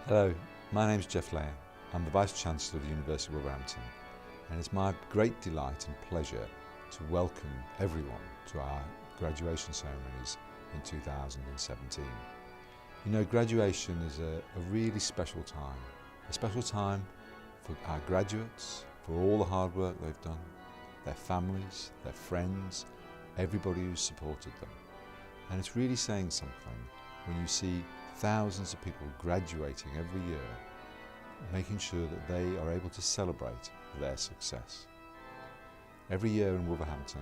Hello, my name is Jeff Layer. I'm the Vice-Chancellor of the University of Wolverhampton, and it's my great delight and pleasure to welcome everyone to our graduation ceremonies in 2017. You know, graduation is a really special time for our graduates, for all the hard work they've done, their families, their friends, everybody who's supported them. And it's really saying something when you see thousands of people graduating every year, making sure that they are able to celebrate their success. Every year in Wolverhampton,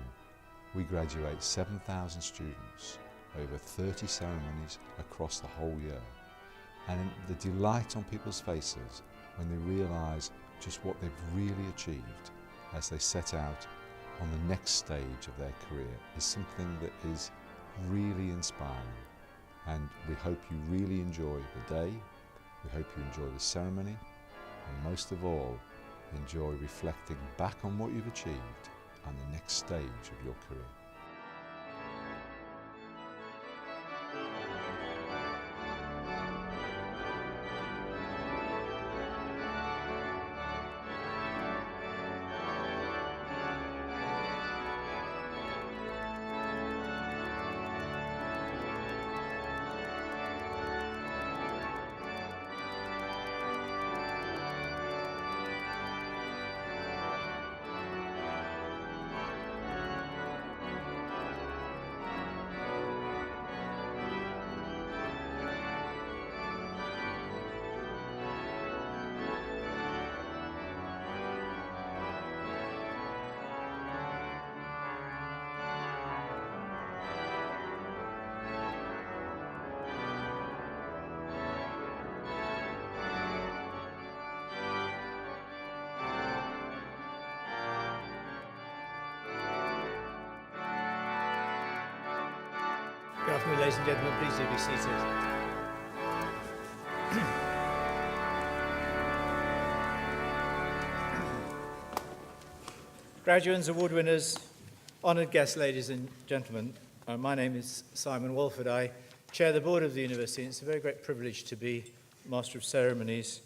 we graduate 7,000 students over 30 ceremonies across the whole year. And the delight on people's faces when they realise just what they've really achieved as they set out on the next stage of their career is something that is really inspiring. And we hope you really enjoy the day, we hope you enjoy the ceremony, and most of all, enjoy reflecting back on what you've achieved and the next stage of your career. Good afternoon, ladies and gentlemen. Please do be seated. Graduates, award winners, honoured guests, ladies and gentlemen, my name is Simon Walford. I chair the board of the university, and it's a very great privilege to be Master of Ceremonies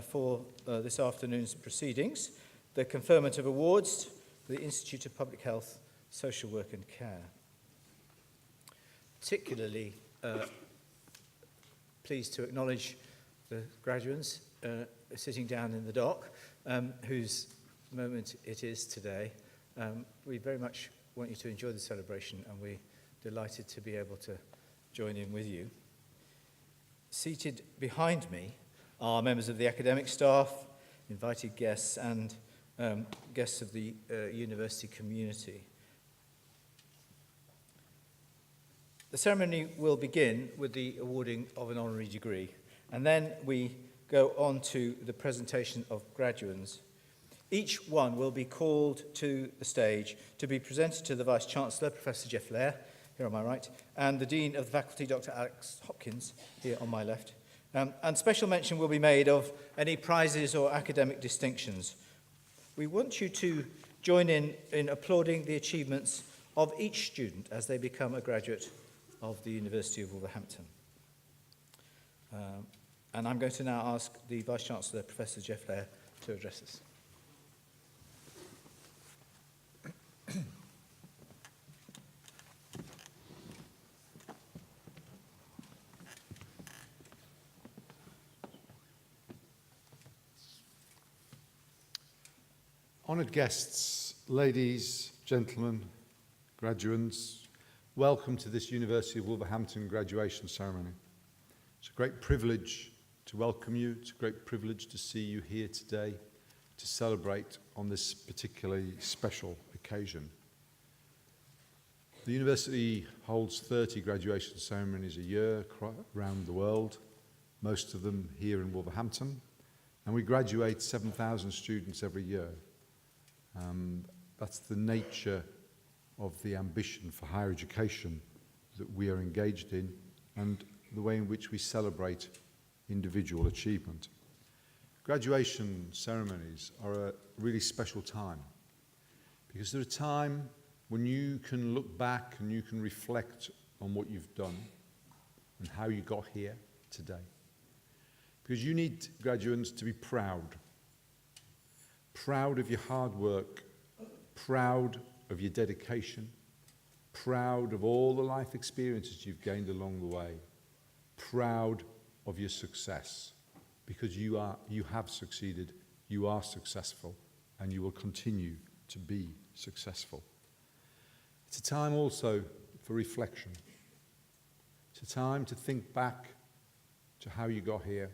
for this afternoon's proceedings, the conferment of awards for the Institute of Public Health, Social Work and Care. Particularly pleased to acknowledge the graduates sitting down in the dock, whose moment it is today. We very much want you to enjoy the celebration, and we're delighted to be able to join in with you. Seated behind me are members of the academic staff, invited guests, and guests of the university community. The ceremony will begin with the awarding of an honorary degree, and then we go on to the presentation of graduands. Each one will be called to the stage to be presented to the Vice-Chancellor, Professor Jeff Layer, here on my right, and the Dean of the Faculty, Dr. Alex Hopkins, here on my left. And special mention will be made of any prizes or academic distinctions. We want you to join in applauding the achievements of each student as they become a graduate of the University of Wolverhampton. And I'm going to now ask the Vice-Chancellor, Professor Jeff Layer, to address us. Honoured guests, ladies, gentlemen, graduands, welcome to this University of Wolverhampton graduation ceremony. It's a great privilege to welcome you. It's a great privilege to see you here today to celebrate on this particularly special occasion. The university holds 30 graduation ceremonies a year around the world, most of them here in Wolverhampton, and we graduate 7,000 students every year. That's the nature of the ambition for higher education that we are engaged in and the way in which we celebrate individual achievement. Graduation ceremonies are a really special time because they're a time when you can look back and you can reflect on what you've done and how you got here today. Because you need graduates to be proud. Proud of your hard work, proud of your dedication, proud of all the life experiences you've gained along the way, proud of your success, because you have succeeded, you are successful, and you will continue to be successful. It's a time also for reflection. It's a time to think back to how you got here,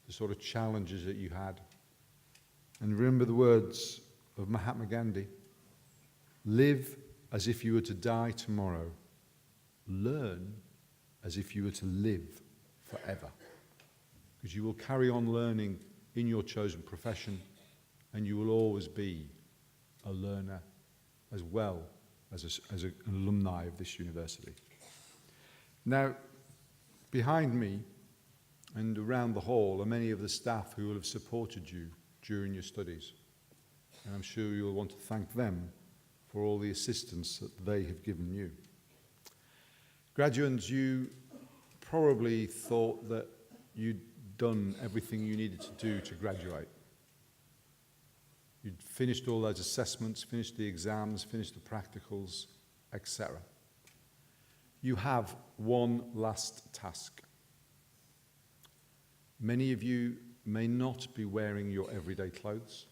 the sort of challenges that you had. And remember the words of Mahatma Gandhi: live as if you were to die tomorrow. Learn as if you were to live forever. Because you will carry on learning in your chosen profession, and you will always be a learner as well as an alumni of this university. Now, behind me and around the hall are many of the staff who will have supported you during your studies. And I'm sure you'll want to thank them for all the assistance that they have given you. Graduates, you probably thought that you'd done everything you needed to do to graduate. You'd finished all those assessments, finished the exams, finished the practicals, etc. You have one last task. Many of you may not be wearing your everyday clothes,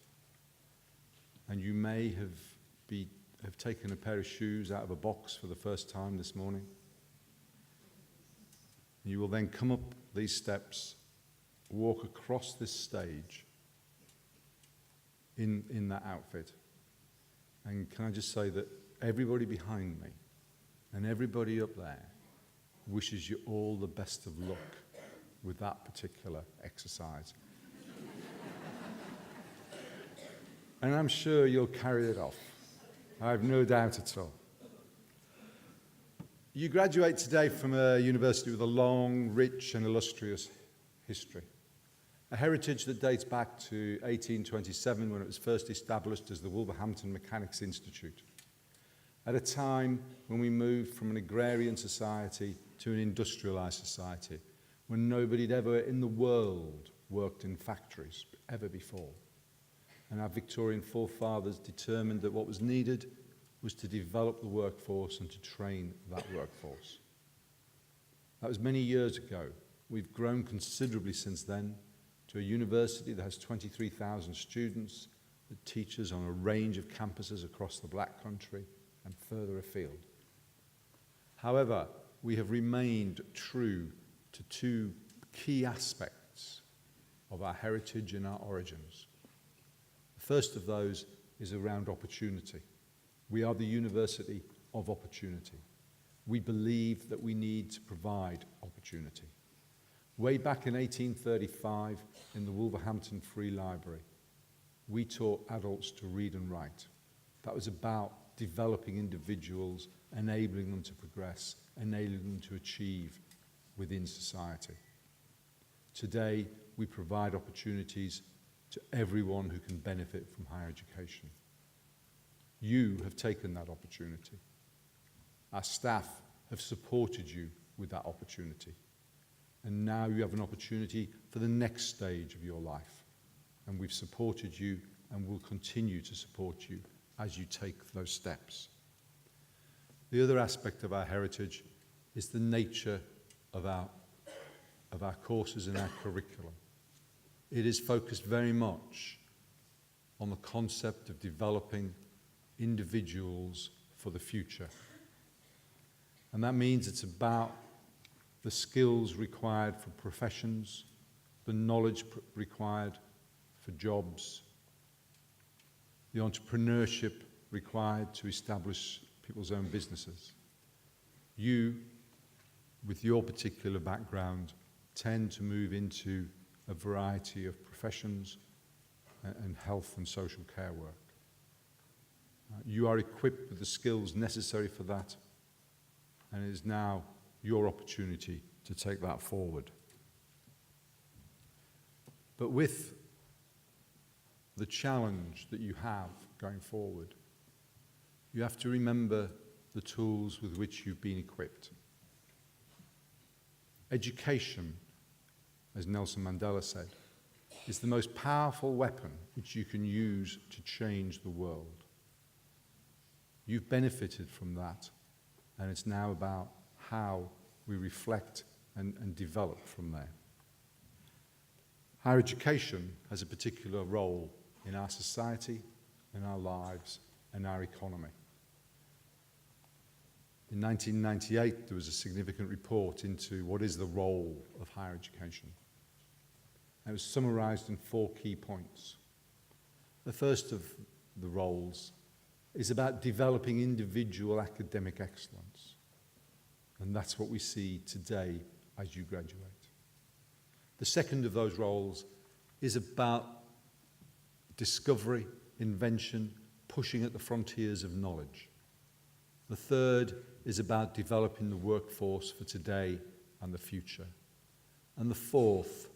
and you may have taken a pair of shoes out of a box for the first time this morning. You will then come up these steps, walk across this stage in that outfit. And can I just say that everybody behind me and everybody up there wishes you all the best of luck with that particular exercise. And I'm sure you'll carry it off. I have no doubt at all. You graduate today from a university with a long, rich and illustrious history. A heritage that dates back to 1827 when it was first established as the Wolverhampton Mechanics Institute. At a time when we moved from an agrarian society to an industrialised society, when nobody had ever in the world worked in factories ever before. And our Victorian forefathers determined that what was needed was to develop the workforce and to train that workforce. That was many years ago. We've grown considerably since then to a university that has 23,000 students, that teaches on a range of campuses across the Black Country and further afield. However, we have remained true to two key aspects of our heritage and our origins. The first of those is around opportunity. We are the University of Opportunity. We believe that we need to provide opportunity. Way back in 1835, in the Wolverhampton Free Library, we taught adults to read and write. That was about developing individuals, enabling them to progress, enabling them to achieve within society. Today, we provide opportunities to everyone who can benefit from higher education. You have taken that opportunity. Our staff have supported you with that opportunity. And now you have an opportunity for the next stage of your life. And we've supported you and will continue to support you as you take those steps. The other aspect of our heritage is the nature of our courses and our curriculum. It is focused very much on the concept of developing individuals for the future. And that means it's about the skills required for professions, the knowledge required for jobs, the entrepreneurship required to establish people's own businesses. You, with your particular background, tend to move into a variety of professions and health and social care work. You are equipped with the skills necessary for that, and it is now your opportunity to take that forward. But with the challenge that you have going forward, you have to remember the tools with which you've been equipped. Education as Nelson Mandela said, is the most powerful weapon which you can use to change the world. You've benefited from that, and it's now about how we reflect and develop from there. Higher education has a particular role in our society, in our lives, and our economy. In 1998, there was a significant report into what is the role of higher education. And it was summarised in 4 key points. The first of the roles is about developing individual academic excellence. And that's what we see today as you graduate. The second of those roles is about discovery, invention, pushing at the frontiers of knowledge. The third is about developing the workforce for today and the future. And the fourth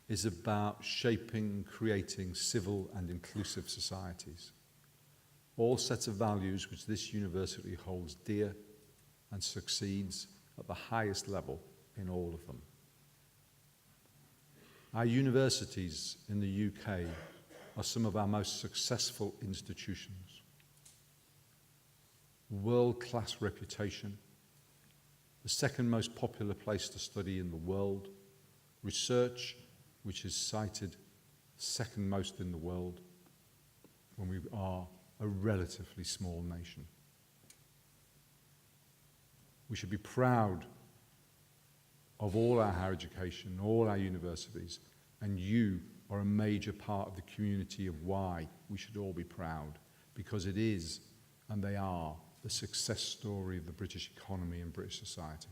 is about shaping, creating civil and inclusive societies. All sets of values which this university holds dear and succeeds at the highest level in all of them. Our universities in the UK are some of our most successful institutions. World-class reputation, the second most popular place to study in the world, research which is cited second most in the world when we are a relatively small nation. We should be proud of all our higher education, all our universities, and you are a major part of the community of why we should all be proud, because it is, and they are, the success story of the British economy and British society,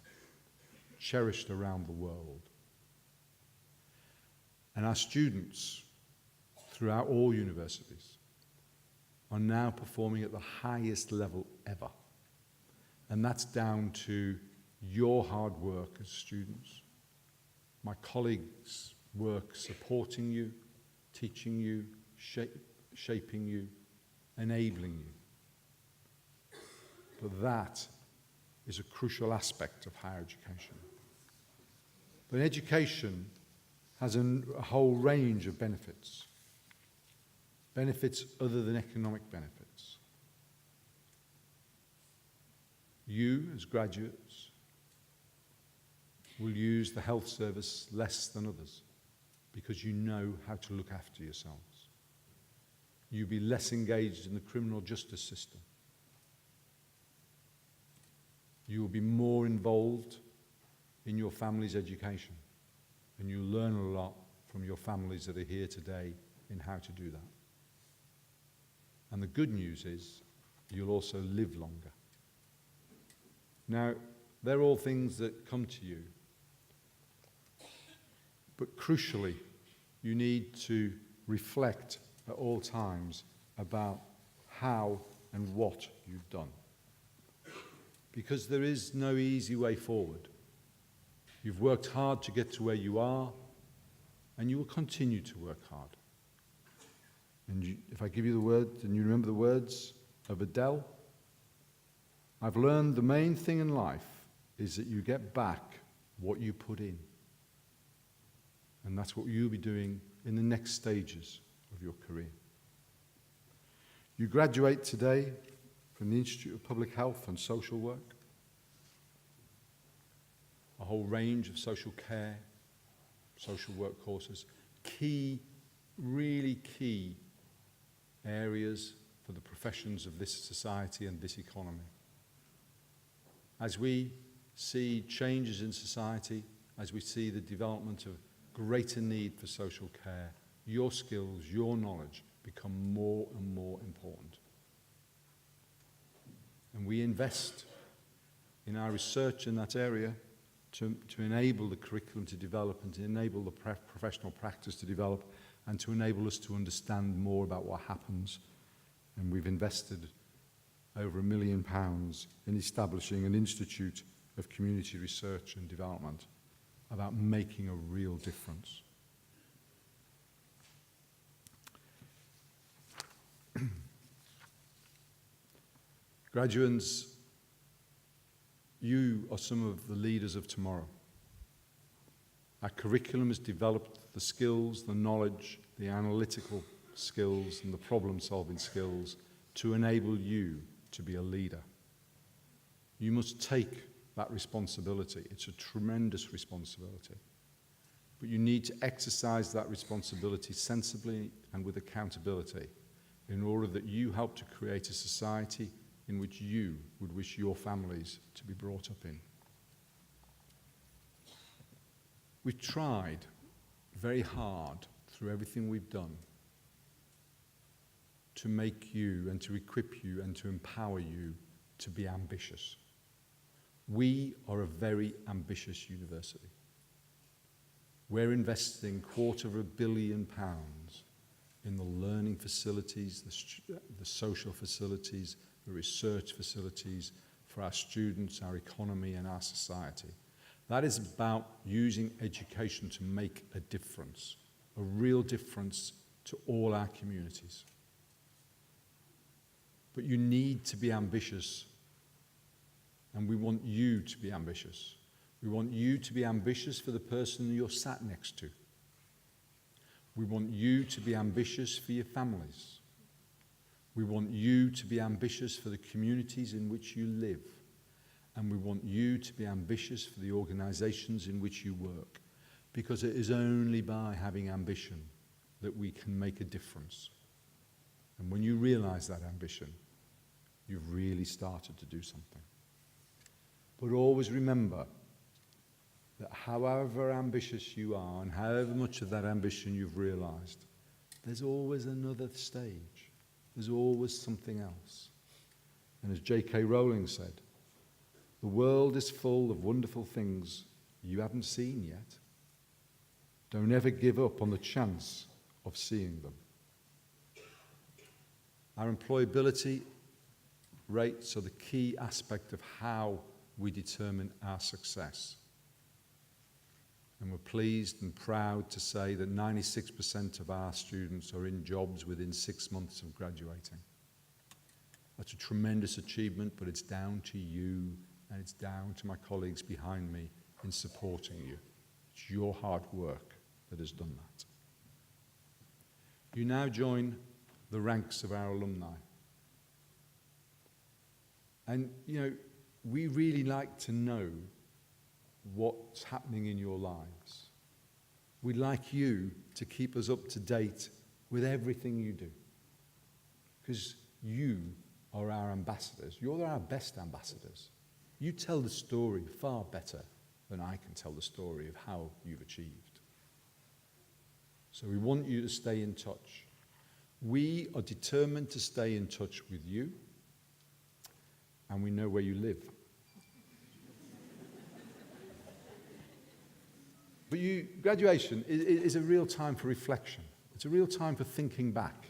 cherished around the world. And our students throughout all universities are now performing at the highest level ever. And that's down to your hard work as students, my colleagues' work supporting you, teaching you, shaping you, enabling you. But that is a crucial aspect of higher education. But education has a whole range of benefits. Benefits other than economic benefits. You, as graduates, will use the health service less than others because you know how to look after yourselves. You'll be less engaged in the criminal justice system. You will be more involved in your family's education, and you'll learn a lot from your families that are here today in how to do that. And the good news is you'll also live longer. Now, they're all things that come to you. But crucially, you need to reflect at all times about how and what you've done. Because there is no easy way forward. You've worked hard to get to where you are, and you will continue to work hard. And if I give you the words, and you remember the words of Adele, I've learned the main thing in life is that you get back what you put in. And that's what you'll be doing in the next stages of your career. You graduate today from the Institute of Public Health and Social Work, a whole range of social care, social work courses, really key areas for the professions of this society and this economy. As we see changes in society, as we see the development of greater need for social care, your skills, your knowledge become more and more important. And we invest in our research in that area to enable the curriculum to develop and to enable the professional practice to develop and to enable us to understand more about what happens. And we've invested over £1 million in establishing an institute of community research and development about making a real difference. Graduates, you are some of the leaders of tomorrow. Our curriculum has developed the skills, the knowledge, the analytical skills and the problem-solving skills to enable you to be a leader. You must take that responsibility. It's a tremendous responsibility. But you need to exercise that responsibility sensibly and with accountability in order that you help to create a society in which you would wish your families to be brought up in. We've tried very hard through everything we've done to make you and to equip you and to empower you to be ambitious. We are a very ambitious university. We're investing £250 million in the learning facilities, the social facilities, the research facilities for our students, our economy and our society. That is about using education to make a difference, a real difference to all our communities. But you need to be ambitious, and we want you to be ambitious. We want you to be ambitious for the person you're sat next to. We want you to be ambitious for your families. We want you to be ambitious for the communities in which you live. And we want you to be ambitious for the organisations in which you work. Because it is only by having ambition that we can make a difference. And when you realise that ambition, you've really started to do something. But always remember that however ambitious you are and however much of that ambition you've realised, there's always another stage. There's always something else. And as J.K. Rowling said, the world is full of wonderful things you haven't seen yet. Don't ever give up on the chance of seeing them. Our employability rates are the key aspect of how we determine our success. And we're pleased and proud to say that 96% of our students are in jobs within 6 months of graduating. That's a tremendous achievement, but it's down to you and it's down to my colleagues behind me in supporting you. It's your hard work that has done that. You now join the ranks of our alumni. And, you know, we really like to know what's happening in your lives. We'd like you to keep us up to date with everything you do. Because you are our ambassadors. You're our best ambassadors. You tell the story far better than I can tell the story of how you've achieved. So we want you to stay in touch. We are determined to stay in touch with you, and we know where you live. But graduation is a real time for reflection. It's a real time for thinking back.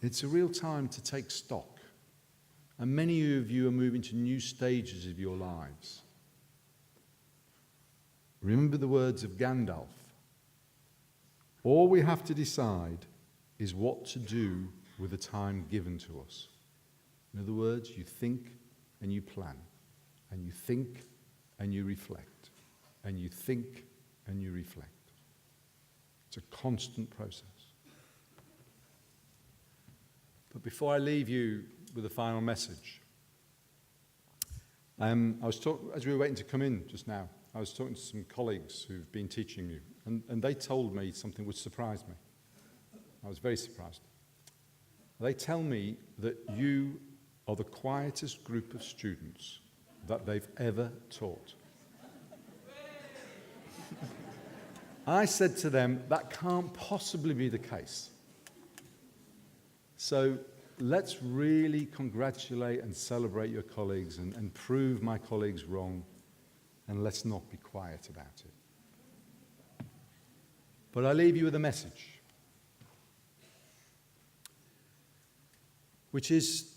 It's a real time to take stock. And many of you are moving to new stages of your lives. Remember the words of Gandalf. All we have to decide is what to do with the time given to us. In other words, you think and you plan, and you think and you reflect, and you think and you reflect. It's a constant process. But before I leave you with a final message, as we were waiting to come in just now, I was talking to some colleagues who've been teaching you, and they told me something which surprised me. I was very surprised. They tell me that you are the quietest group of students that they've ever taught. I said to them, that can't possibly be the case. So let's really congratulate and celebrate your colleagues and prove my colleagues wrong, and let's not be quiet about it. But I leave you with a message, which is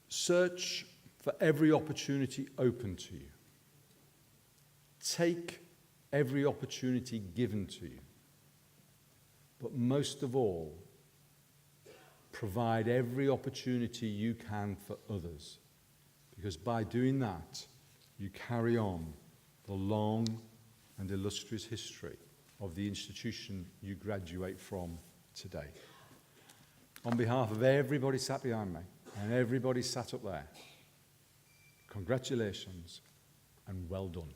search for every opportunity open to you. Take every opportunity given to you. But most of all, provide every opportunity you can for others. Because by doing that, you carry on the long and illustrious history of the institution you graduate from today. On behalf of everybody sat behind me and everybody sat up there, congratulations and well done.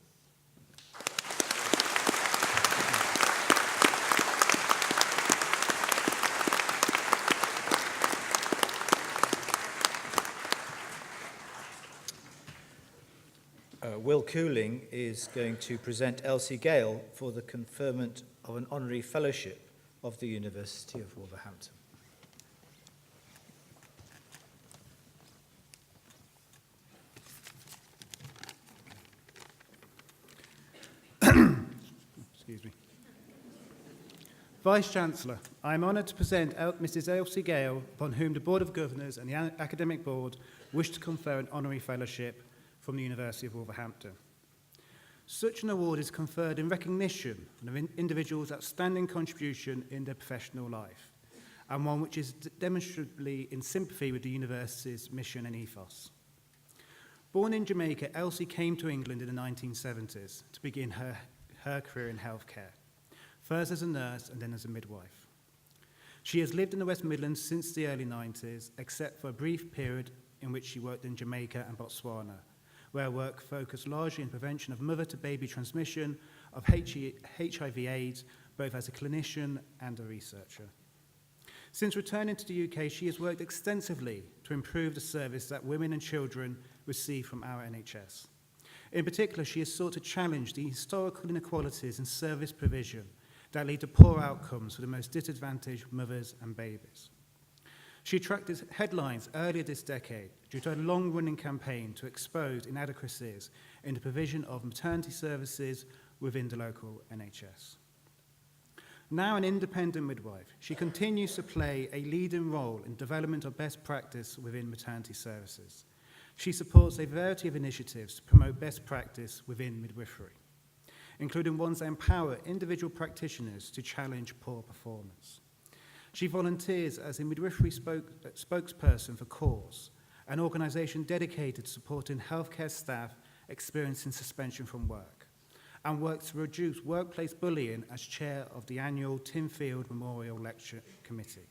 Will Cooling is going to present Elsie Gale for the conferment of an honorary fellowship of the University of Wolverhampton. Excuse me. Vice-Chancellor, I am honoured to present Mrs Elsie Gale, upon whom the Board of Governors and the Academic Board wish to confer an honorary fellowship from the University of Wolverhampton. Such an award is conferred in recognition of individuals' outstanding contribution in their professional life, and one which is demonstrably in sympathy with the university's mission and ethos. Born in Jamaica, Elsie came to England in the 1970s to begin her career in healthcare, first as a nurse and then as a midwife. She has lived in the West Midlands since the early 90s, except for a brief period in which she worked in Jamaica and Botswana, where work focused largely on prevention of mother-to-baby transmission of HIV/AIDS, both as a clinician and a researcher. Since returning to the UK, she has worked extensively to improve the service that women and children receive from our NHS. In particular, she has sought to challenge the historical inequalities in service provision that lead to poor outcomes for the most disadvantaged mothers and babies. She attracted headlines earlier this decade due to a long-running campaign to expose inadequacies in the provision of maternity services within the local NHS. Now an independent midwife, she continues to play a leading role in development of best practice within maternity services. She supports a variety of initiatives to promote best practice within midwifery, including ones that empower individual practitioners to challenge poor performance. She volunteers as a midwifery spokesperson for CAUSE, an organisation dedicated to supporting healthcare staff experiencing suspension from work, and works to reduce workplace bullying as chair of the annual Tim Field Memorial Lecture Committee.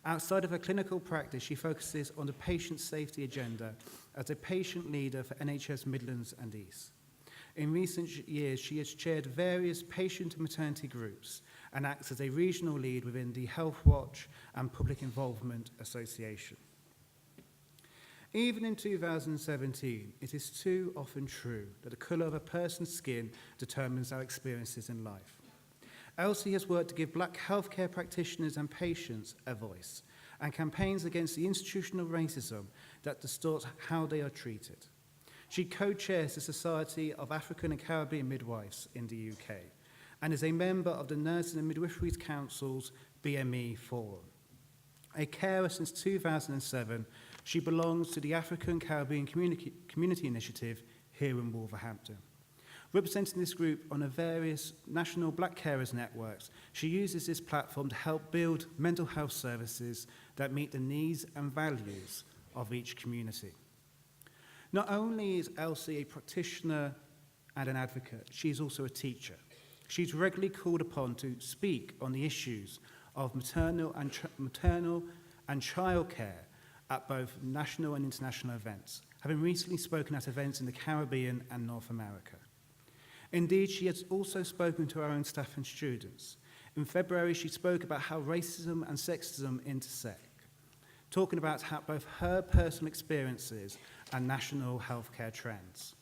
Outside of her clinical practice, she focuses on the patient safety agenda as a patient leader for NHS Midlands and East. In recent years, she has chaired various patient and maternity groups and acts as a regional lead within the Health Watch and Public Involvement Association. Even in 2017, it is too often true that the colour of a person's skin determines our experiences in life. Elsie has worked to give black healthcare practitioners and patients a voice, and campaigns against the institutional racism that distorts how they are treated. She co-chairs the Society of African and Caribbean Midwives in the UK, and is a member of the Nursing and Midwifery Council's BME Forum. A carer since 2007, she belongs to the African Caribbean Community Initiative here in Wolverhampton. Representing this group on the various national black carers networks, she uses this platform to help build mental health services that meet the needs and values of each community. Not only is Elsie a practitioner and an advocate, she is also a teacher. She's regularly called upon to speak on the issues of maternal and childcare at both national and international events, having recently spoken at events in the Caribbean and North America. Indeed, she has also spoken to our own staff and students. In February, she spoke about how racism and sexism intersect, talking about how both her personal experiences and national healthcare trends.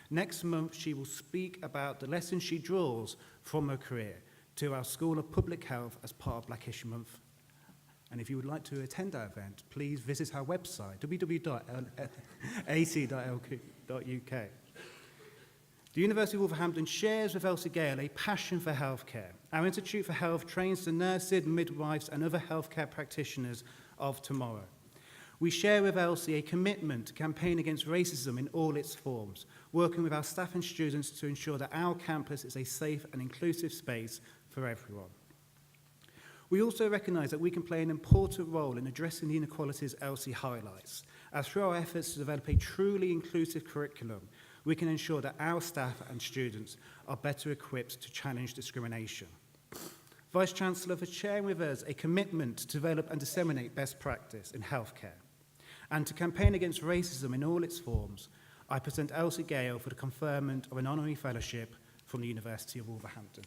Next month, she will speak about the lessons she draws from her career to our School of Public Health as part of Black History Month. And if you would like to attend our event, please visit our website, www.ac.lq.uk. The University of Wolverhampton shares with Elsie Gale a passion for healthcare. Our Institute for Health trains the nurses, midwives, and other healthcare practitioners of tomorrow. We share with Elsie a commitment to campaign against racism in all its forms, working with our staff and students to ensure that our campus is a safe and inclusive space for everyone. We also recognise that we can play an important role in addressing the inequalities Elsie highlights, as through our efforts to develop a truly inclusive curriculum, we can ensure that our staff and students are better equipped to challenge discrimination. Vice-Chancellor, for sharing with us a commitment to develop and disseminate best practice in healthcare and to campaign against racism in all its forms, I present Elsie Gale for the conferment of an honorary fellowship from the University of Wolverhampton.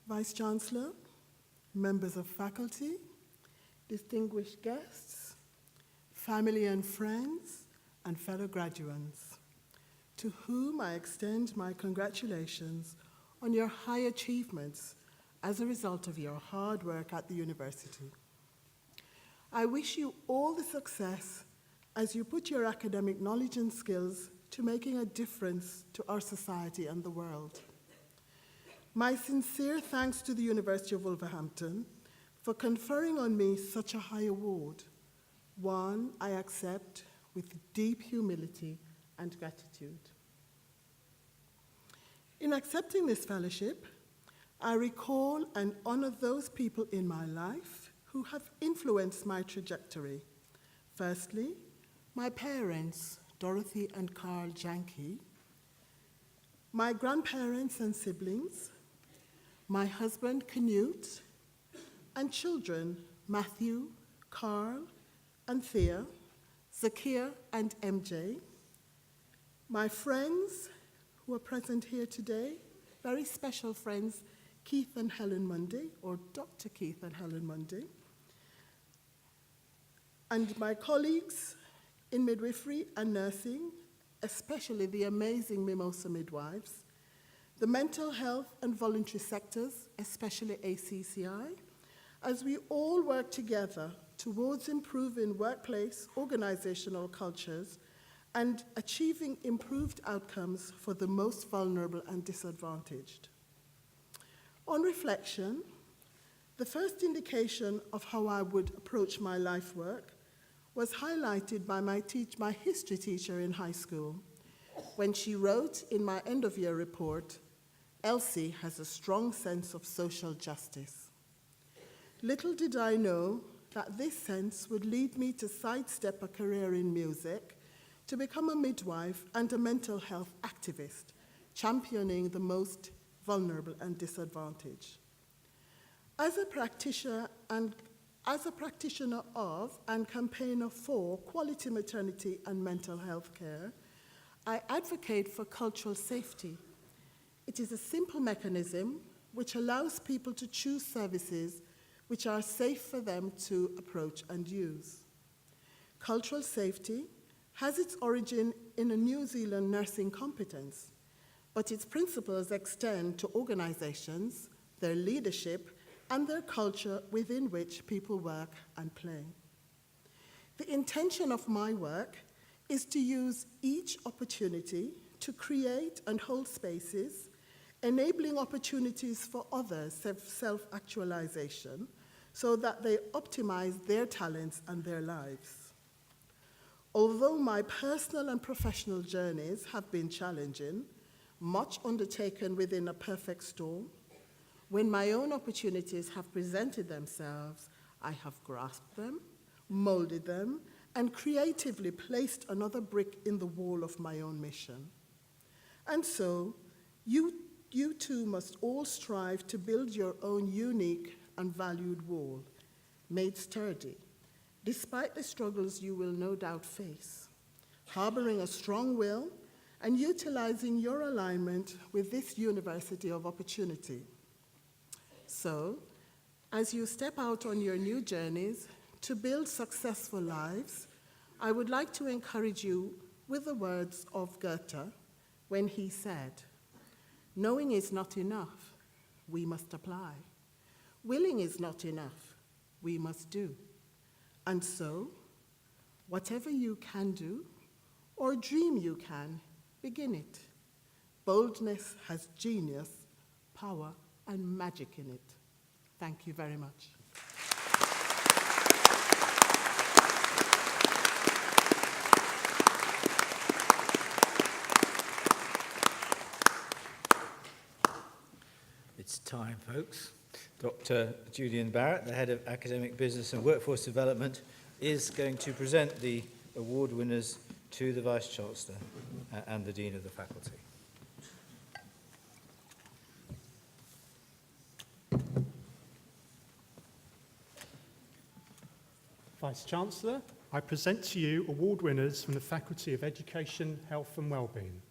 Vice-Chancellor, members of faculty, distinguished guests, family and friends, and fellow graduates, to whom I extend my congratulations on your high achievements as a result of your hard work at the university. I wish you all the success as you put your academic knowledge and skills to making a difference to our society and the world. My sincere thanks to the University of Wolverhampton for conferring on me such a high award, one I accept with deep humility and gratitude. In accepting this fellowship, I recall and honor those people in my life who have influenced my trajectory. Firstly, my parents, Dorothy and Carl Janke, my grandparents and siblings, my husband, Knut, and children, Matthew, Carl, and Thea, Zakia, and MJ, my friends who are present here today, very special friends, Keith and Helen Mundy, or Dr. Keith and Helen Mundy, and my colleagues in midwifery and nursing, especially the amazing Mimosa midwives, the mental health and voluntary sectors, especially ACCI, as we all work together towards improving workplace organizational cultures and achieving improved outcomes for the most vulnerable and disadvantaged. On reflection, the first indication of how I would approach my life work was highlighted by my history teacher in high school, when she wrote in my end-of-year report, "Elsie has a strong sense of social justice." Little did I know that this sense would lead me to sidestep a career in music, to become a midwife and a mental health activist, championing the most vulnerable and disadvantaged. As a practitioner of and campaigner for quality maternity and mental health care, I advocate for cultural safety. It is a simple mechanism which allows people to choose services which are safe for them to approach and use. Cultural safety has its origin in a New Zealand nursing competence, but its principles extend to organizations, their leadership, and their culture within which people work and play. The intention of my work is to use each opportunity to create and hold spaces, enabling opportunities for others' self-actualization so that they optimize their talents and their lives. Although my personal and professional journeys have been challenging, much undertaken within a perfect storm, when my own opportunities have presented themselves, I have grasped them, molded them, and creatively placed another brick in the wall of my own mission. And so, you too must all strive to build your own unique and valued wall, made sturdy, despite the struggles you will no doubt face. harboring a strong will, and utilizing your alignment with this University of Opportunity. So, as you step out on your new journeys to build successful lives, I would like to encourage you with the words of Goethe when he said, "Knowing is not enough, we must apply. Willing is not enough, we must do. And so, whatever you can do, or dream you can, begin it. Boldness has genius, power, and magic in it." Thank you very much. It's time, folks. Dr. Julian Barrett, the Head of Academic Business and Workforce Development, is going to present the award winners to the Vice-Chancellor and the Dean of the Faculty. Vice-Chancellor, I present to you award winners from the Faculty of Education, Health and Wellbeing.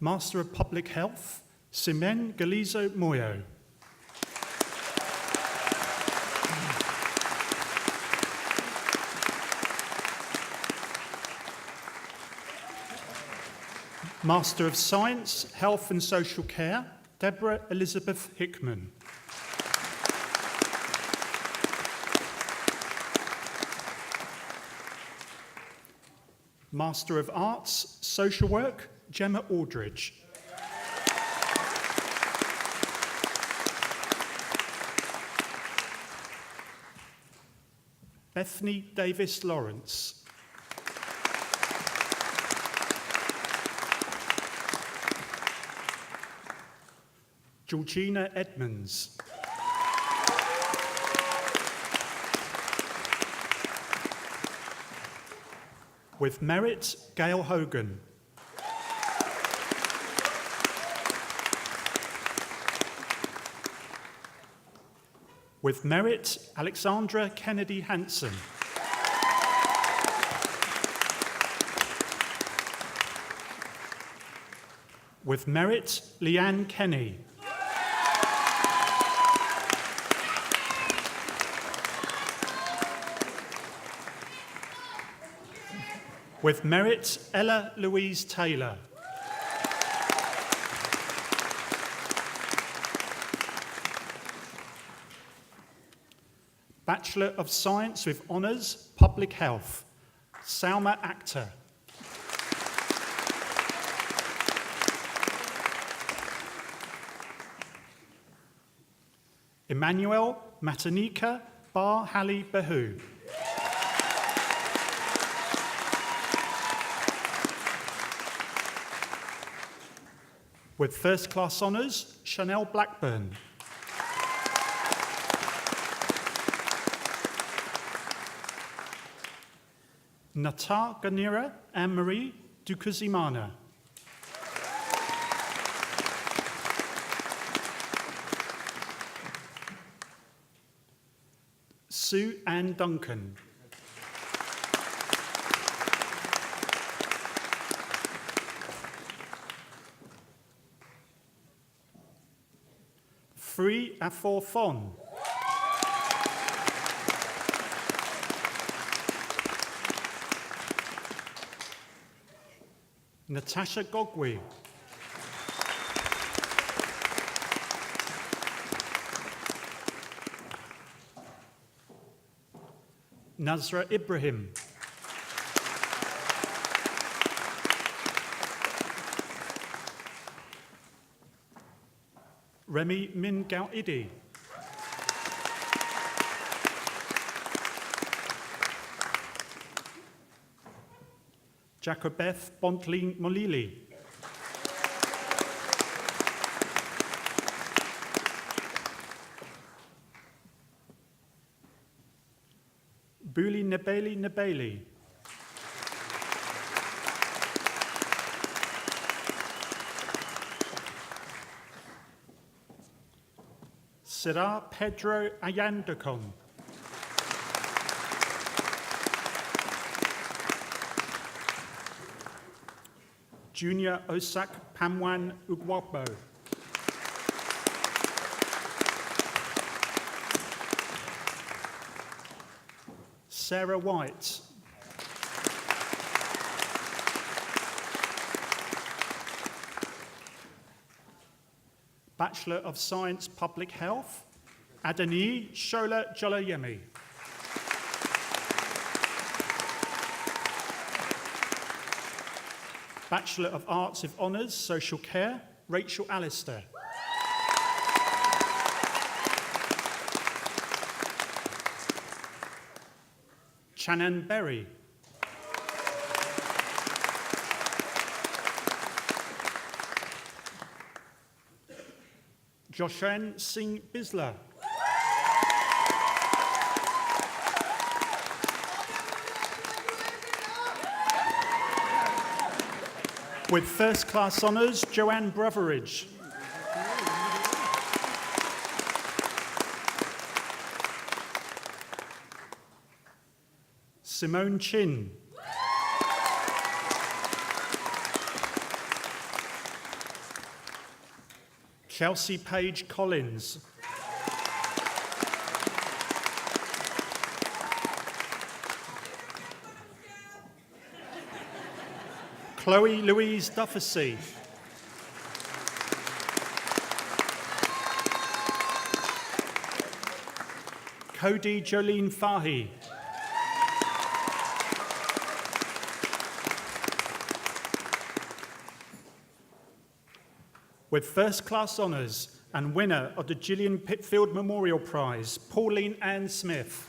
Master of Public Health, Simen Galizo Moyo. Master of Science, Health and Social Care, Deborah Elizabeth Hickman. Master of Arts, Social Work, Gemma Aldridge. Bethany Davis Lawrence. Georgina Edmonds. With merit, Gail Hogan. With merit, Alexandra Kennedy Hanson. With merit, Leanne Kenny. With merit, Ella Louise Taylor. Bachelor of Science with Honours, Public Health, Salma Akhtar. Emmanuel Matanika Bar Hali Bahu. With first class honours, Chanel Blackburn. Nata Ganira Anne-Marie Dukazimana. Sue Ann Duncan. Free Afor Fon. Natasha Gogwe. Nazra Ibrahim. Remy Min Gauidi. Jacobeth Bontlin Molili. Buli Nebeli Nebeli. Sirá Pedro Ayandacon. Junior Osak Pamwan Ugwabo. Sarah White. Bachelor of Science Public Health, Adani Shola Jolayemi. Bachelor of Arts with Honours, Social Care, Rachel Alistair. Chanan Berry. Joshan Singh Bisla. With first class honours, Joanne Brotheridge. Simone Chin. Chelsea Page Collins. Chloe Louise Dufficy. Cody Jolene Fahy. With first class honours and winner of the Gillian Pitfield Memorial Prize, Pauline Ann Smith.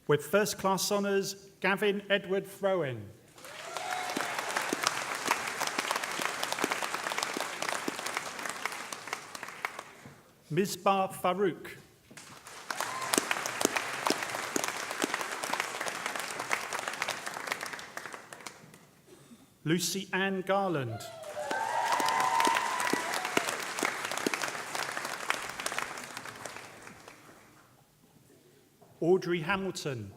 With first class honours, Gavin Edward Throwen. Misbah Farouk. Lucy Ann Garland. Audrey Hamilton.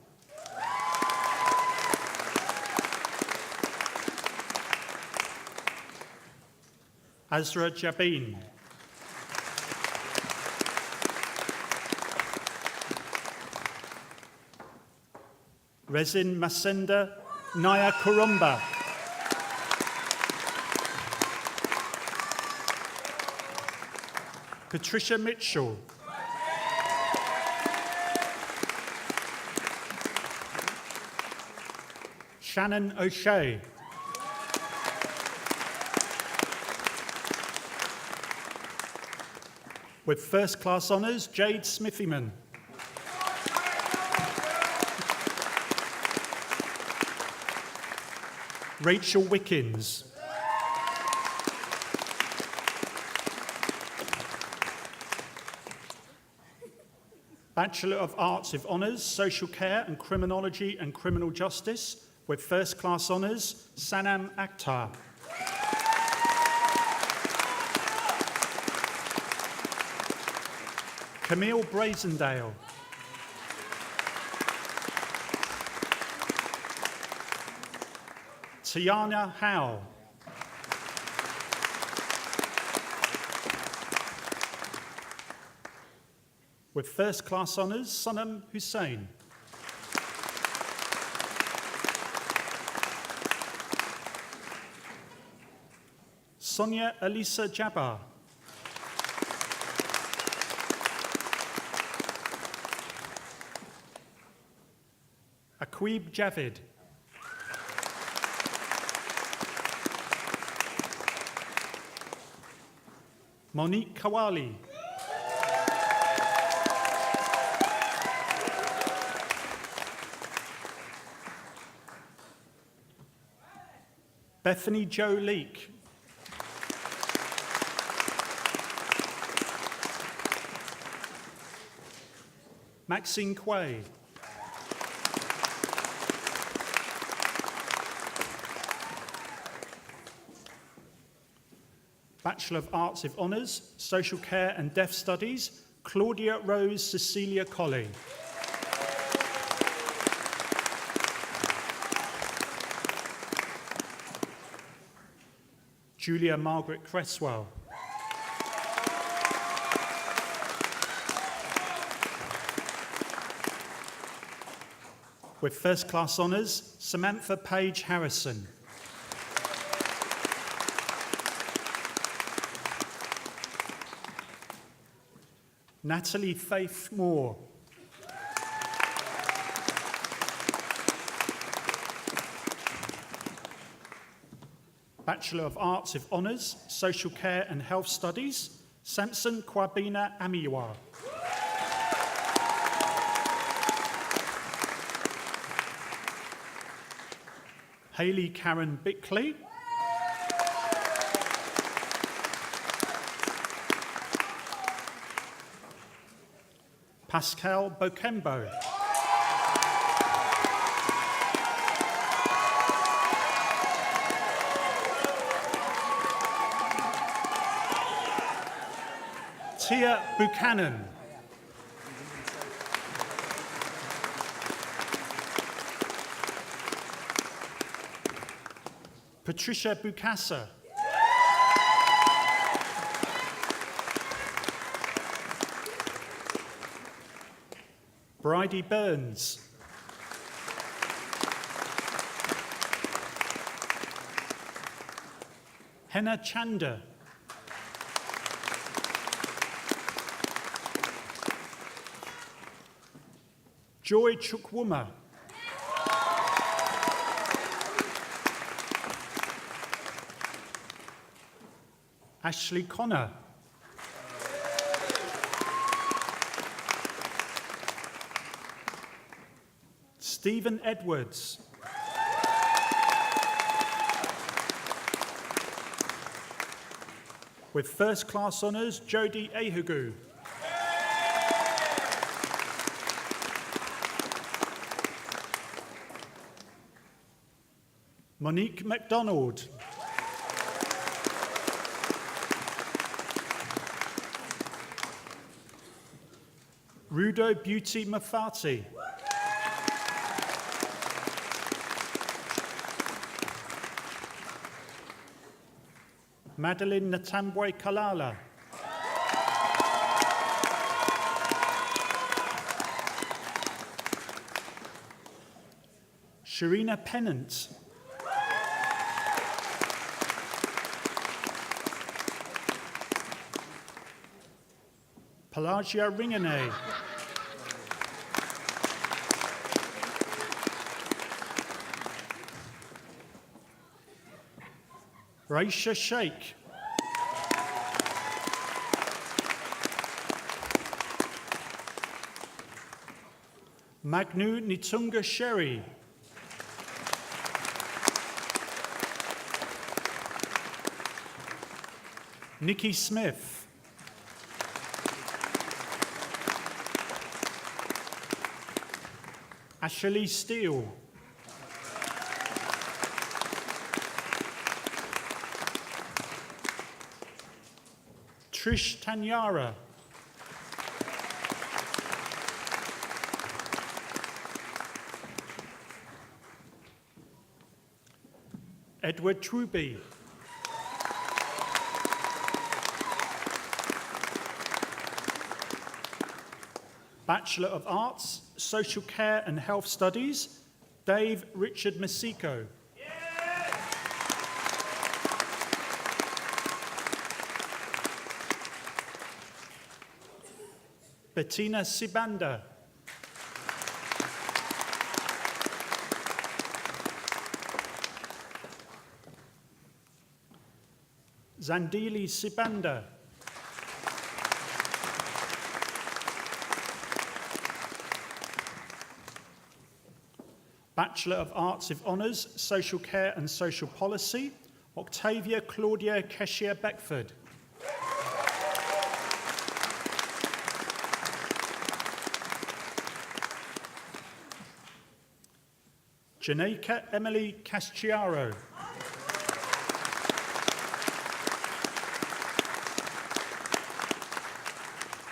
Azra Jabin. Rezin Masenda Naya Kurumba. Patricia Mitchell. Shannon O'Shea. With first class honours, Jade Smithyman. Rachel Wickens. Bachelor of Arts with Honours, Social Care and Criminology and Criminal Justice, with first class honours, Sanam Akhtar. Camille Brazendale. Tiana Howe. With first class honours, Sanam Hussain. Sonia Elisa Jabbar. Aqib Javid. Monique Kawali. Bethany Jo Leake. Maxine Quay. Bachelor of Arts with Honours, Social Care and Deaf Studies, Claudia Rose Cecilia Colley. Julia Margaret Cresswell. With first class honours, Samantha Page Harrison. Natalie Faith Moore. Bachelor of Arts with Honours, Social Care and Health Studies, Samson Kwabena Amiwa. Hayley Karen Bickley. Pascal Bokembo. Tia Buchanan. Patricia Bukasa. Bridie Burns. Henna Chanda. Joy Chukwuma. Ashley Connor. Stephen Edwards. With first class honours, Jodie Ehugu. Monique MacDonald. Rudo Beauty Mafati. Madeline Natambwe Kalala. Sharina Pennant. Pelagia Ringane. Raisha Sheikh. Magnu Nitunga Sherry. Nikki Smith. Ashley Steele. Trish Tanyara. Edward Truby. Bachelor of Arts, Social Care and Health Studies, Dave Richard Masiko. Bettina Sibanda. Zandili Sibanda. Bachelor of Arts with Honours, Social Care and Social Policy, Octavia Claudia Keshia Beckford. Janeka Emily Casciaro.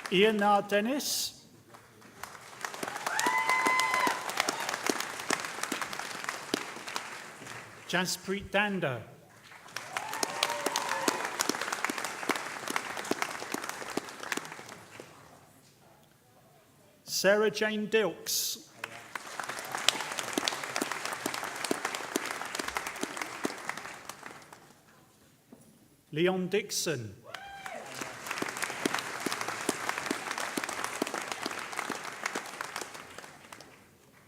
Ionar Dennis. Jaspreet Danda. Sarah Jane Dilks. Leon Dixon.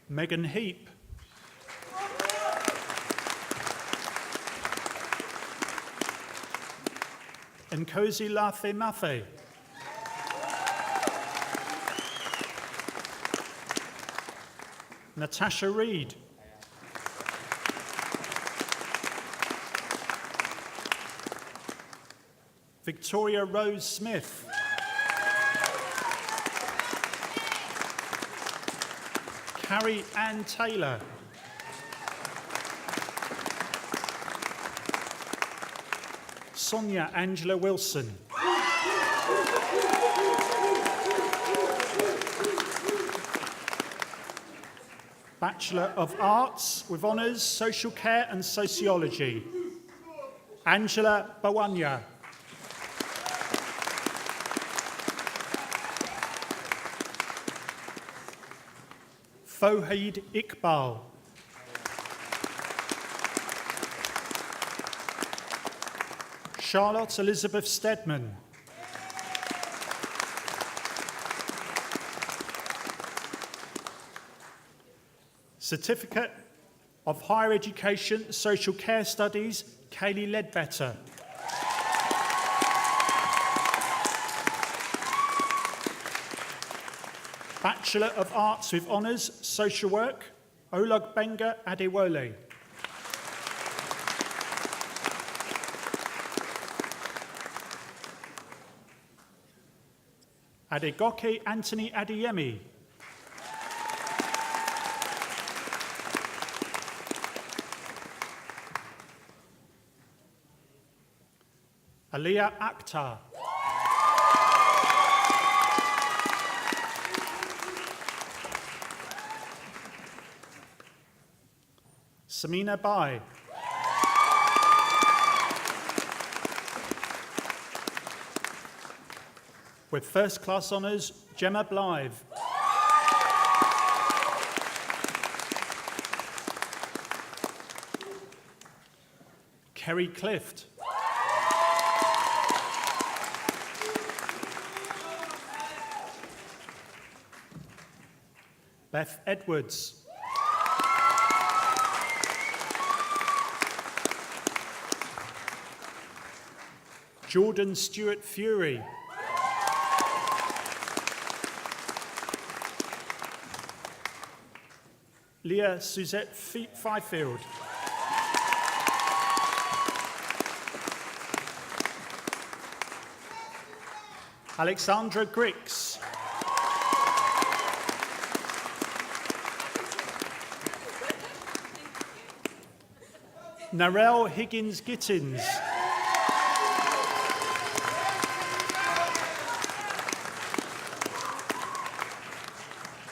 Megan Heap. Nkosi Lafe Mafe. Natasha Reid. Victoria Rose Smith. Carrie Ann Taylor. Sonia Angela Wilson. Bachelor of Arts with honours, Social Care and Sociology. Angela Bawanya. Fohaid Iqbal. Charlotte Elizabeth Stedman. Certificate of Higher Education, Social Care Studies, Kaylee Ledbetter. Bachelor of Arts with honours, Social Work, Olugbenga Adewole. Adegoke Anthony Adeyemi. Aliyah Akhtar. Samina Bai. With first class honours, Gemma Blythe. Kerry Clift. Beth Edwards. Jordan Stewart Fury. Leah Suzette Fifield. Alexandra Grix. Narelle Higgins-Gittins.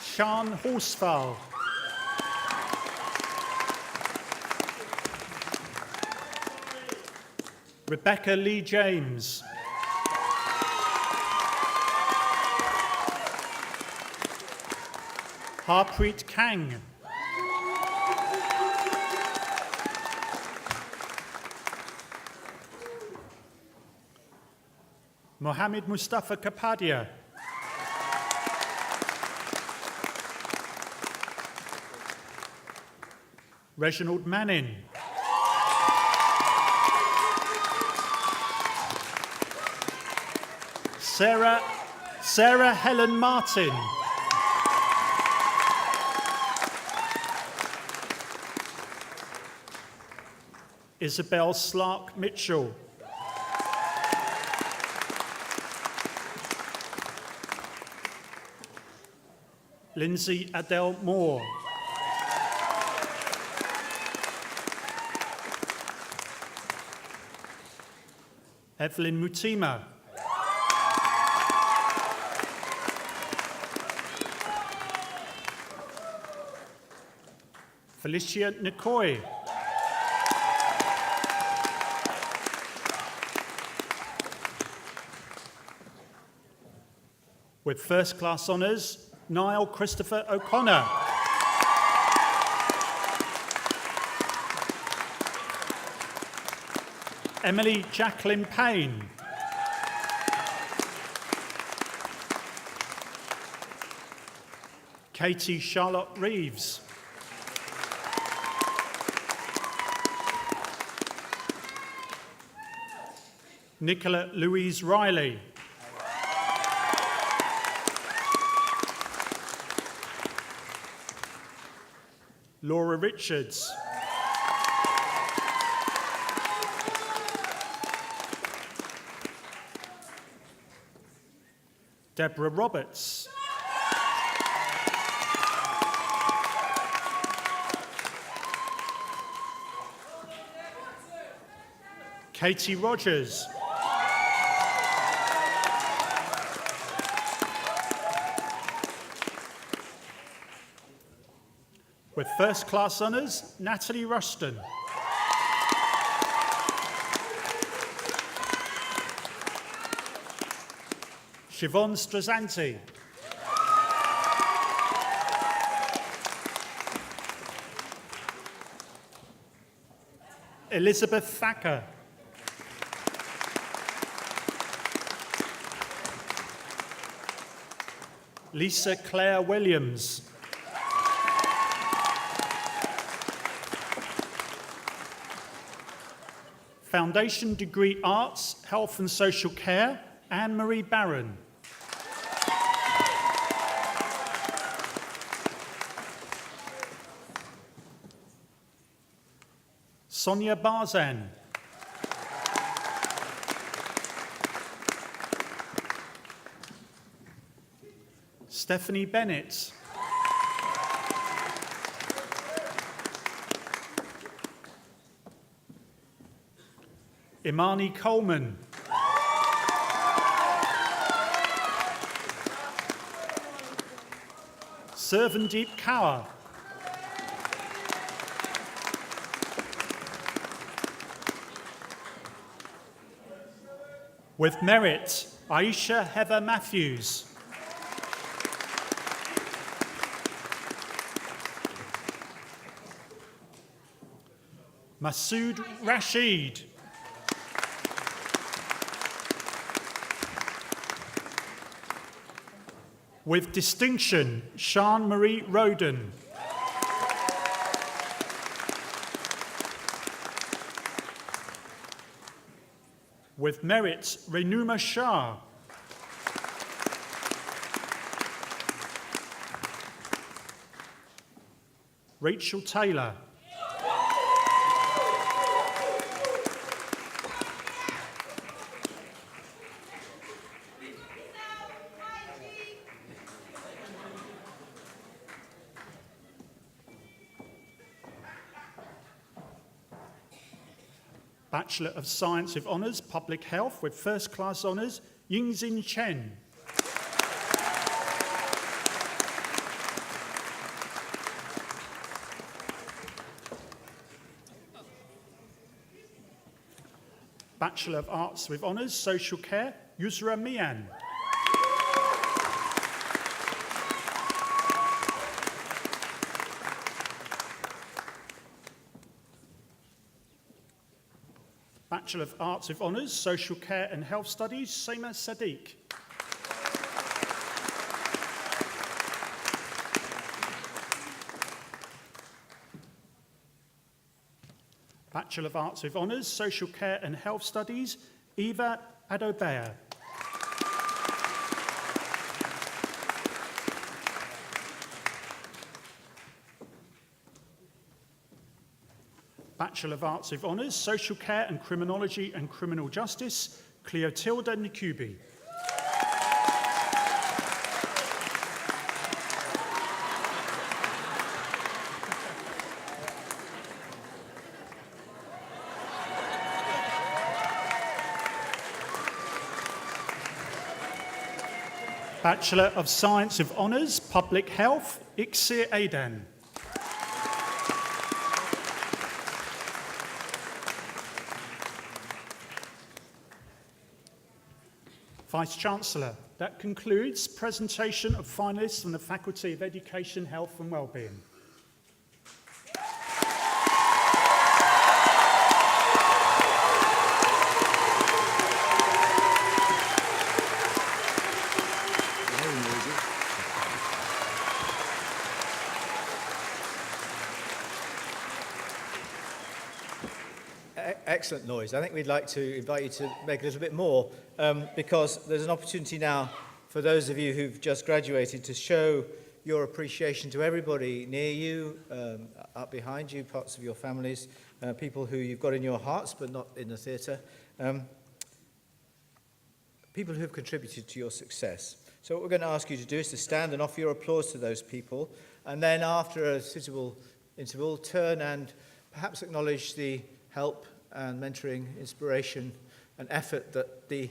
Sean Horsfall. Rebecca Lee James. Harpreet Kang. Mohammed Mustafa Kapadia. Reginald Manning. Sarah Helen Martin. Isabel Slark Mitchell. Lindsay Adele Moore. Evelyn Mutima. Felicia Nikoi. With first class honours, Niall Christopher O'Connor. Emily Jacqueline Payne. Katie Charlotte Reeves. Nicola Louise Riley. Laura Richards. Deborah Roberts. Katie Rogers. With first class honours, Natalie Rushton. Siobhan Strazzanti. Elizabeth Thacker. Lisa Claire Williams. Foundation Degree Arts, Health and Social Care, Anne-Marie Barron. Sonia Barzan. Stephanie Bennett. Imani Coleman. Servandeep Kaur. With merit, Aisha Heather Matthews. Masood Rashid. With distinction, Sian Marie Roden. With merit, Renuma Shah. Rachel Taylor. Bachelor of Science with Honours, Public Health, with first class honours, Yingxin Chen. Bachelor of Arts with Honours, Social Care, Yusra Mian. Bachelor of Arts with Honours, Social Care and Health Studies, Seema Sadiq. Bachelor of Arts with Honours, Social Care and Health Studies, Eva Adobea. Bachelor of Arts with Honours, Social Care and Criminology and Criminal Justice, Cleotilda Nikubi. Bachelor of Science with Honours, Public Health, Iksir Aidan. Vice-Chancellor, that concludes presentation of finalists from the Faculty of Education, Health and Wellbeing. Excellent noise. I think we'd like to invite you to make a little bit more because there's an opportunity now for those of you who've just graduated to show your appreciation to everybody near you, up behind you, parts of your families, people who you've got in your hearts but not in the theatre, people who have contributed to your success. So what we're going to ask you to do is to stand and offer your applause to those people, and then after a suitable interval, turn and perhaps acknowledge the help and mentoring, inspiration and effort that the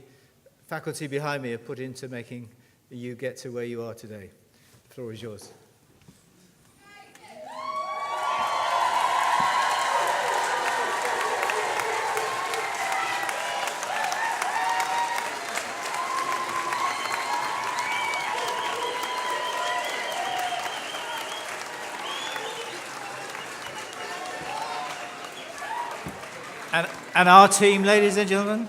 faculty behind me have put into making you get to where you are today. The floor is yours. And our team, ladies and gentlemen.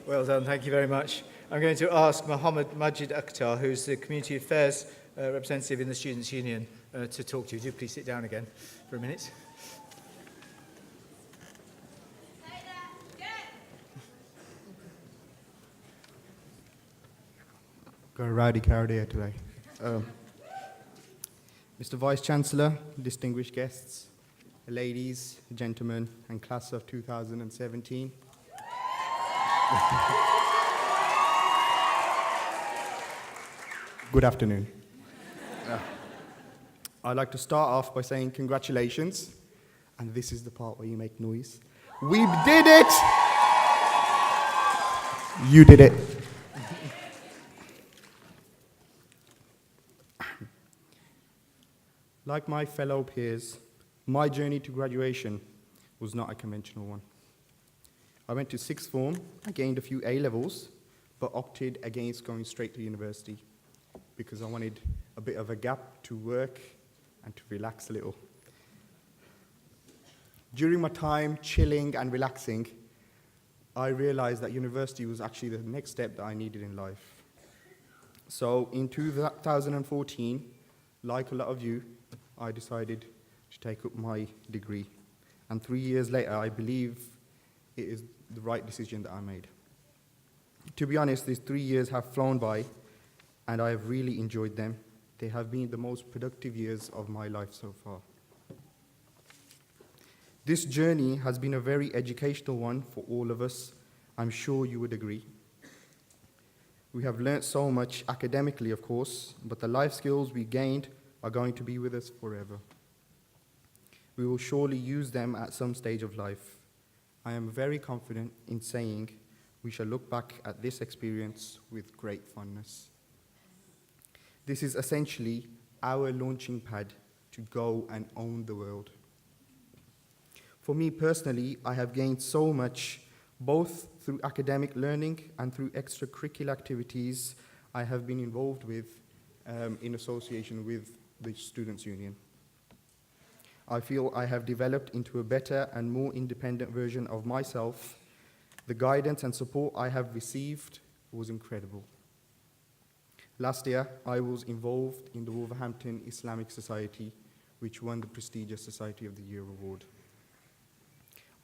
Well done, thank you very much. I'm going to ask Mohammed Majid Akhtar, who's the Community Affairs representative in the Students' Union, to talk to you. Do please sit down again for a minute. Got a rowdy crowd here today. Mr. Vice-Chancellor, distinguished guests, ladies, gentlemen, and class of 2017. Good afternoon. I'd like to start off by saying congratulations, and this is the part where you make noise. We did it! You did it. Like my fellow peers, my journey to graduation was not a conventional one. I went to sixth form, I gained a few A-levels, but opted against going straight to university because I wanted a bit of a gap to work and to relax a little. During my time chilling and relaxing, I realized that university was actually the next step that I needed in life. So in 2014, like a lot of you, I decided to take up my degree. And 3 years later, I believe it is the right decision that I made. To be honest, these 3 years have flown by, and I have really enjoyed them. They have been the most productive years of my life so far. This journey has been a very educational one for all of us. I'm sure you would agree. We have learnt so much academically, of course, but the life skills we gained are going to be with us forever. We will surely use them at some stage of life. I am very confident in saying we shall look back at this experience with great fondness. This is essentially our launching pad to go and own the world. For me personally, I have gained so much, both through academic learning and through extracurricular activities I have been involved with in association with the Students' Union. I feel I have developed into a better and more independent version of myself. The guidance and support I have received was incredible. Last year, I was involved in the Wolverhampton Islamic Society, which won the prestigious Society of the Year award.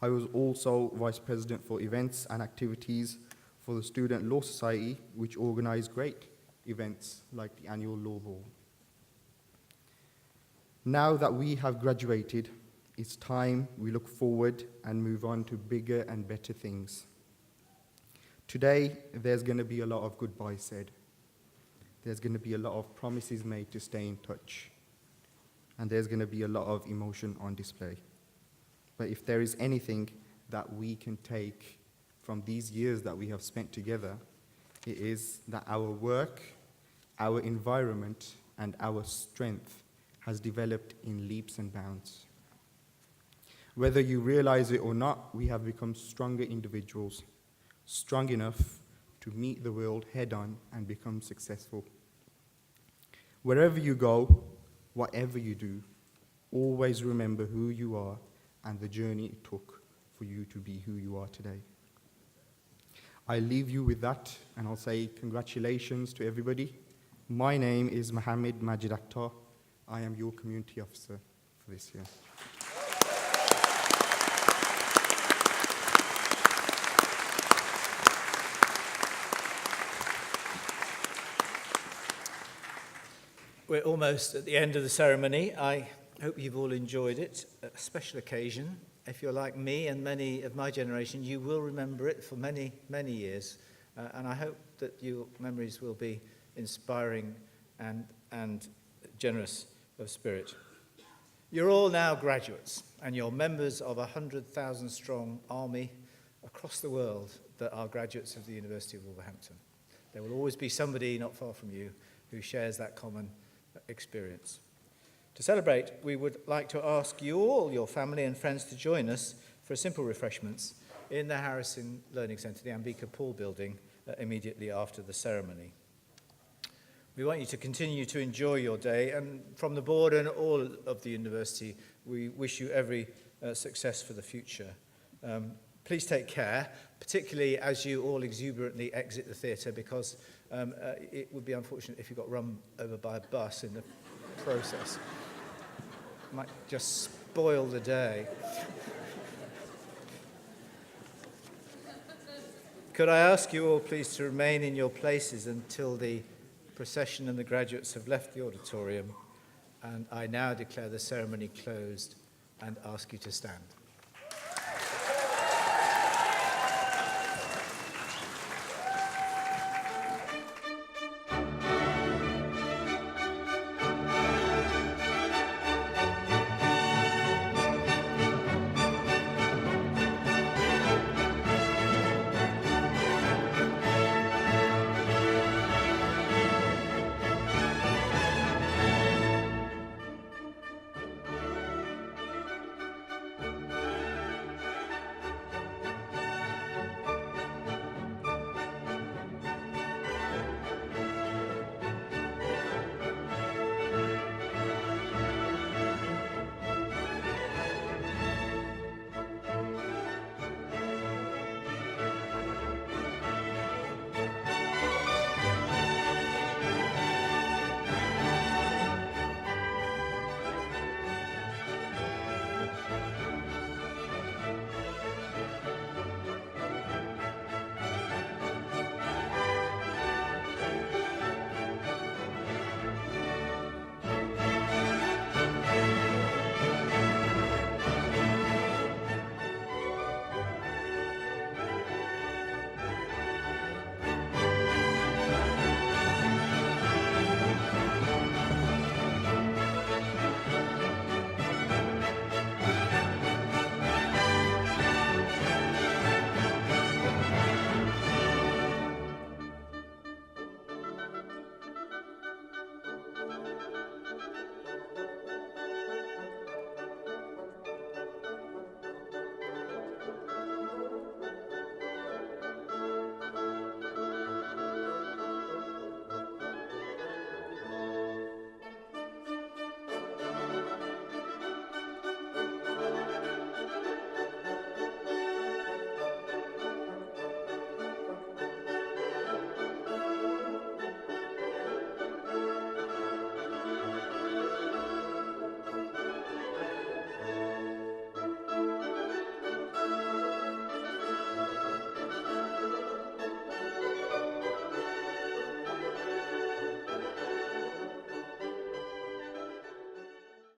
I was also Vice President for events and activities for the Student Law Society, which organized great events like the annual Law Ball. Now that we have graduated, it's time we look forward and move on to bigger and better things. Today, there's going to be a lot of goodbyes said. There's going to be a lot of promises made to stay in touch. And there's going to be a lot of emotion on display. But if there is anything that we can take from these years that we have spent together, it is that our work, our environment, and our strength has developed in leaps and bounds. Whether you realize it or not, we have become stronger individuals, strong enough to meet the world head-on and become successful. Wherever you go, whatever you do, always remember who you are and the journey it took for you to be who you are today. I leave you with that, and I'll say congratulations to everybody. My name is Mohammed Majid Akhtar. I am your community officer for this year. We're almost at the end of the ceremony. I hope you've all enjoyed it. A special occasion. If you're like me and many of my generation, you will remember it for many, many years. And I hope that your memories will be inspiring and generous of spirit. You're all now graduates, and you're members of a 100,000-strong army across the world that are graduates of the University of Wolverhampton. There will always be somebody not far from you who shares that common experience. To celebrate, we would like to ask you all, your family and friends, to join us for simple refreshments in the Harrison Learning Centre, the Ambika Paul building, immediately after the ceremony. We want you to continue to enjoy your day, and from the board and all of the university, we wish you every success for the future. Please take care, particularly as you all exuberantly exit the theatre, because it would be unfortunate if you got run over by a bus in the process. Might just spoil the day. Could I ask you all, please, to remain in your places until the procession and the graduates have left the auditorium, and I now declare the ceremony closed and ask you to stand.